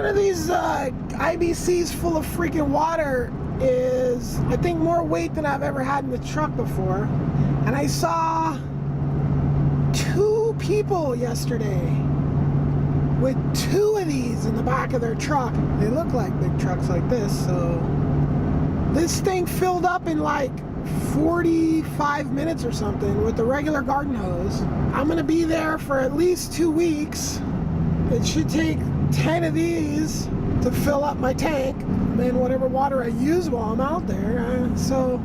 One of these IBCs full of freaking water is, I think, more weight than I've ever had in the truck before. And I saw 2 people yesterday with 2 of these in the back of their truck. They look like big trucks like this, so this thing filled up in like 45 minutes or something with the regular garden hose. I'm gonna be there for at least 2 weeks. It should take 10 of these to fill up my tank, and then whatever water I use while I'm out there, so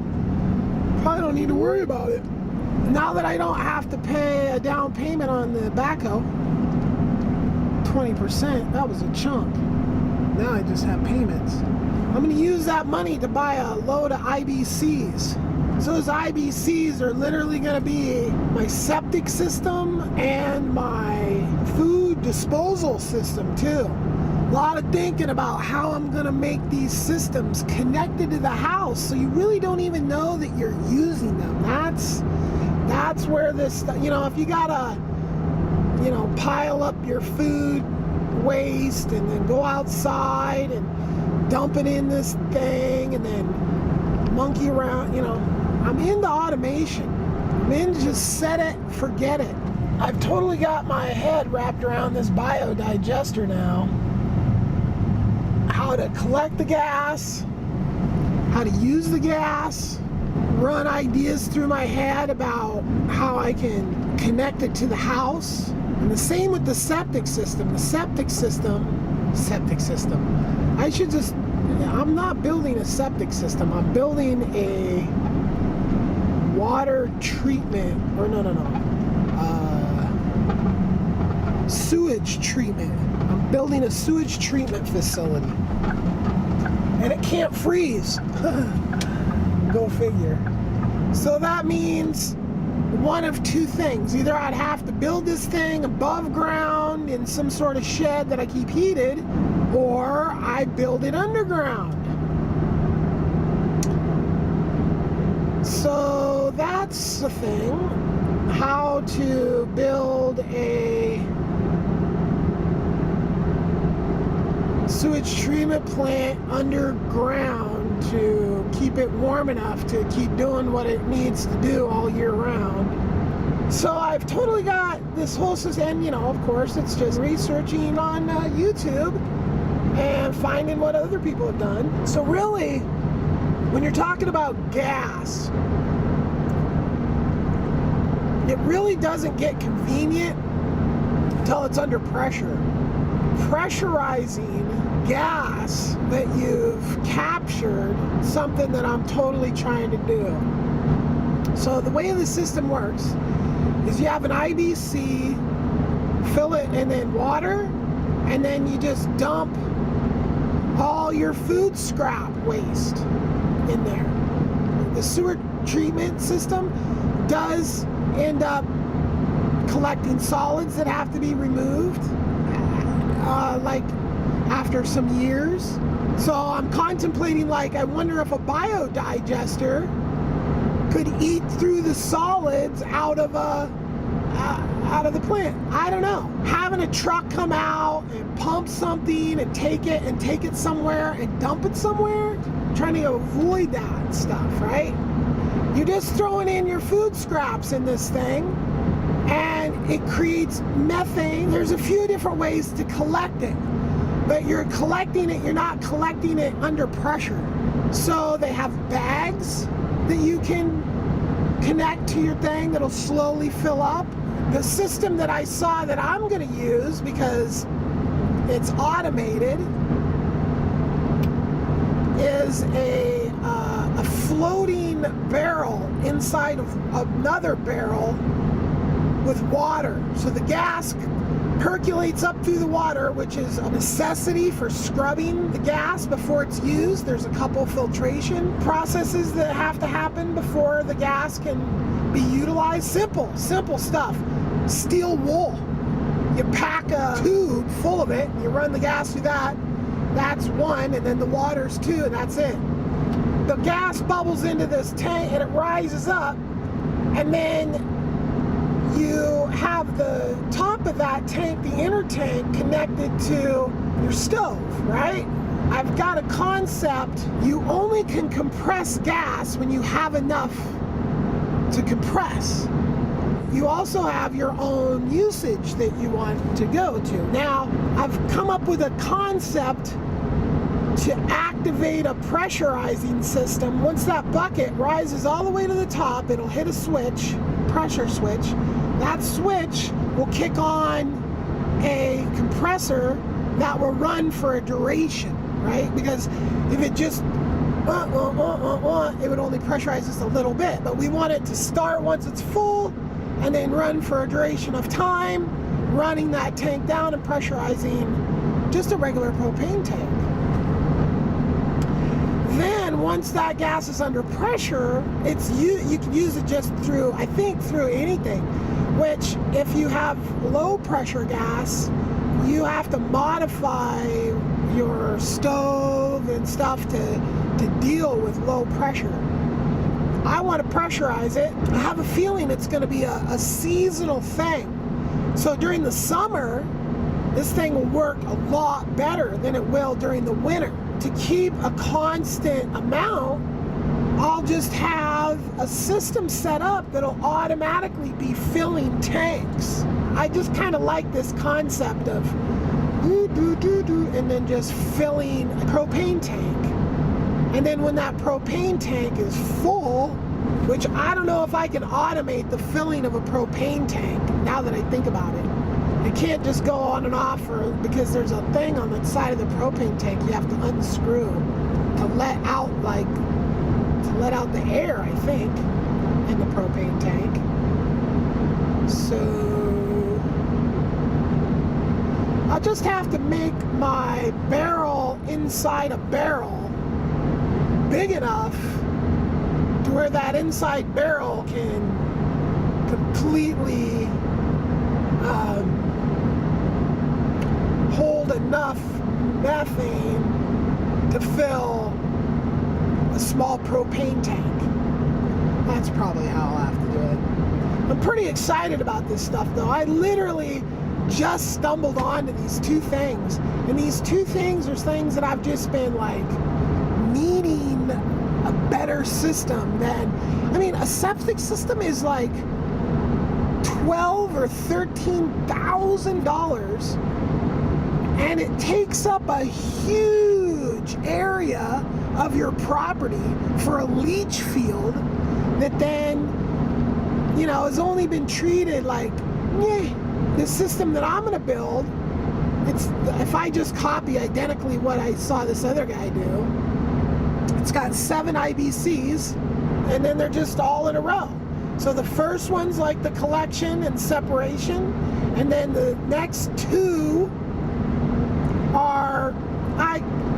probably don't need to worry about it. Now that I don't have to pay a down payment on the backhoe, 20%, that was a chunk. Now I just have payments. I'm going to use that money to buy a load of IBCs. So those IBCs are literally going to be my septic system and my food disposal system too. A lot of thinking about how I'm going to make these systems connected to the house so you really don't even know that you're using them. That's where this, you know, if you got to, you know, pile up your food waste and then go outside and dump it in this thing and then monkey around, you know, I'm into automation. I'm into just set it, forget it. I've totally got my head wrapped around this biodigester now. How to collect the gas, how to use the gas, run ideas through my head about how I can connect it to the house. And the same with the septic system. The septic system, I should just, I'm not building a septic system. I'm building a water treatment, or sewage treatment. I'm building a sewage treatment facility. And it can't freeze. Go figure. So that means one of 2 things. Either I'd have to build this thing above ground in some sort of shed that I keep heated, or I build it underground. So that's the thing. How to build a sewage treatment plant underground to keep it warm enough to keep doing what it needs to do all year round. So I've totally got this whole system, and you know, of course, it's just researching on YouTube and finding what other people have done. So really, when you're talking about gas, it really doesn't get convenient until it's under pressure. Pressurizing gas that you've captured, something that I'm totally trying to do. So the way the system works is you have an IBC, fill it, and then water, and then you just dump all your food scrap waste in there. The sewer treatment system does end up collecting solids that have to be removed, like after some years. So I'm contemplating, like, I wonder if a biodigester could eat through the solids out of the plant. I don't know. Having a truck come out and pump something and take it somewhere and dump it somewhere, trying to avoid that stuff, right? You're just throwing in your food scraps in this thing, and it creates methane. There's a few different ways to collect it, but you're collecting it, you're not collecting it under pressure. So they have bags that you can connect to your thing that'll slowly fill up. The system that I saw that I'm going to use, because it's automated, is a floating barrel inside of another barrel with water. So the gas percolates up through the water, which is a necessity for scrubbing the gas before it's used. There's a couple filtration processes that have to happen before the gas can be utilized. Simple stuff. Steel wool. You pack a tube full of it, and you run the gas through that. That's one, and then the water's 2, and that's it. The gas bubbles into this tank, and it rises up, and then you have the top of that tank, the inner tank, connected to your stove, right? I've got a concept. You only can compress gas when you have enough to compress. You also have your own usage that you want to go to. Now, I've come up with a concept to activate a pressurizing system. Once that bucket rises all the way to the top, it'll hit a switch, pressure switch. That switch will kick on a compressor that will run for a duration, right? Because if it just it would only pressurize just a little bit, but we want it to start once it's full and then run for a duration of time, running that tank down and pressurizing just a regular propane tank. Then once that gas is under pressure, you can use it just through, I think, through anything, which if you have low pressure gas, you have to modify your stove and stuff to deal with low pressure. I want to pressurize it. I have a feeling it's going to be a seasonal thing. So during the summer, this thing will work a lot better than it will during the winter. To keep a constant amount, I'll just have a system set up that'll automatically be filling tanks. I just kind of like this concept of and then just filling a propane tank. And then when that propane tank is full, which I don't know if I can automate the filling of a propane tank now that I think about it. It can't just go on and off because there's a thing on the side of the propane tank you have to unscrew to let out the air, I think, in the propane tank. So I'll just have to make my barrel inside a barrel big enough to where that inside barrel can completely hold enough methane to fill a small propane tank. That's probably how I'll have to do it. I'm pretty excited about this stuff though. I literally just stumbled onto these two things. And these two things are things that I've just been like needing a better system than, I mean, a septic system is like $12,000 or $13,000, and it takes up a huge area of your property for a leach field that then, you know, has only been treated like, the system that I'm gonna build, if I just copy identically what I saw this other guy do, it's got 7 IBCs, and then they're just all in a row. So the first one's like the collection and separation, and then the next 2 are,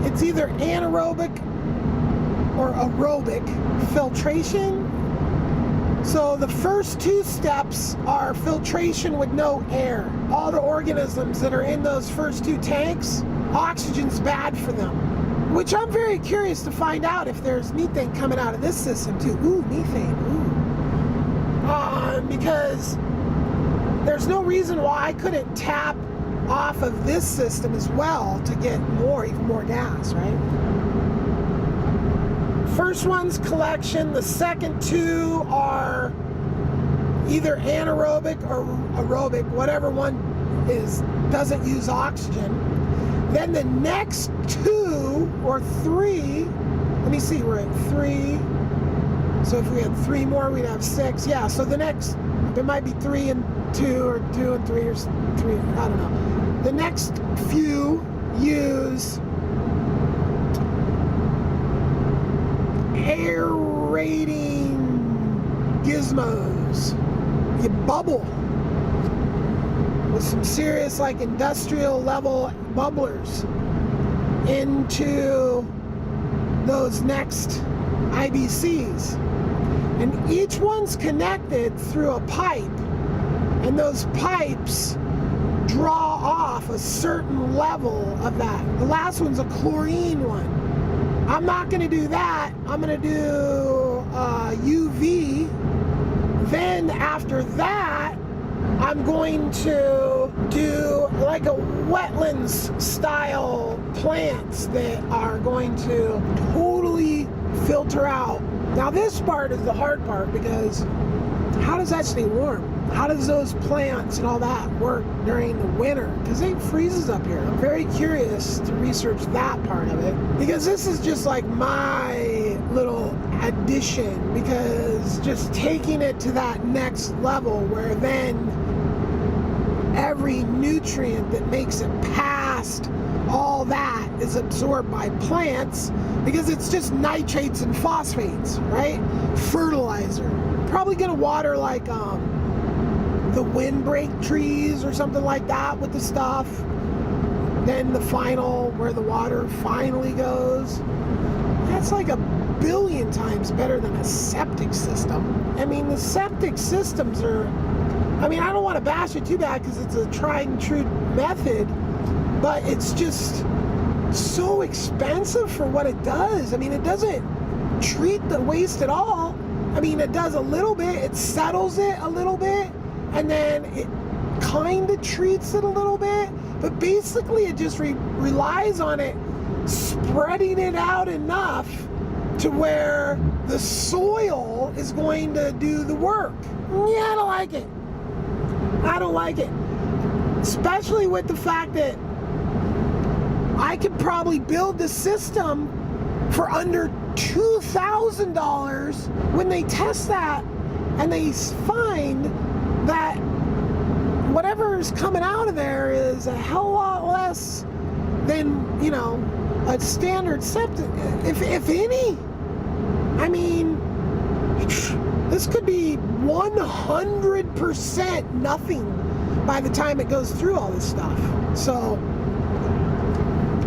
it's either anaerobic or aerobic filtration. So the first 2 steps are filtration with no air. All the organisms that are in those first 2 tanks, oxygen's bad for them. Which I'm very curious to find out if there's methane coming out of this system too. Ooh, methane, ooh. Because there's no reason why I couldn't tap off of this system as well to get even more gas, right? First one's collection, the second 2 are either anaerobic or aerobic, whatever one doesn't use oxygen. Then the next 2 or 3, let me see, we're at 3. So if we had 3 more, we'd have 6. Yeah, so the next, it might be 3 and 2 or 2 and 3 or 3, I don't know. The next few use aerating gizmos. You bubble with some serious like industrial level bubblers into those next IBCs. And each one's connected through a pipe, and those pipes draw off a certain level of that. The last one's a chlorine one. I'm not going to do that. I'm going to do UV. Then after that, I'm going to do like a wetlands style plants that are going to totally filter out. Now this part is the hard part, because how does that stay warm? How does those plants and all that work during the winter? Because it freezes up here. I'm very curious to research that part of it, because this is just like my little addition, because just taking it to that next level where then every nutrient that makes it past all that is absorbed by plants, because it's just nitrates and phosphates, right? Fertilizer. Probably gonna water like the windbreak trees or something like that with the stuff. Then the final, where the water finally goes, that's like 1,000,000,000 times better than a septic system. I mean, the septic systems are, I mean, I don't want to bash it too bad because it's a tried and true method, but it's just so expensive for what it does. I mean, it doesn't treat the waste at all. I mean, it does a little bit, it settles it a little bit, and then it kind of treats it a little bit, but basically it just relies on it spreading it out enough to where the soil is going to do the work. Yeah, I don't like it. I don't like it. Especially with the fact that I could probably build the system for under $2,000 when they test that and they find that whatever's coming out of there is a hell of a lot less than, you know, a standard septic, if any. I mean, this could be 100% nothing by the time it goes through all this stuff. So,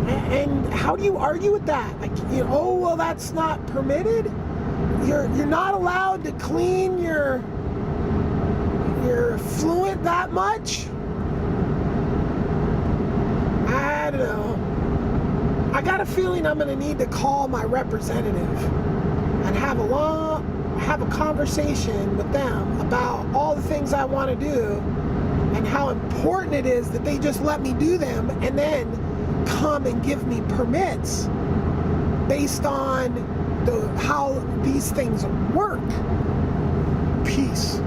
and how do you argue with that? Like, you know, oh, well, that's not permitted. You're not allowed to clean your fluent that much. I don't know. I got a feeling I'm going to need to call my representative and have a conversation with them about all the things I want to do and how important it is that they just let me do them and then come and give me permits based on how these things work. Peace.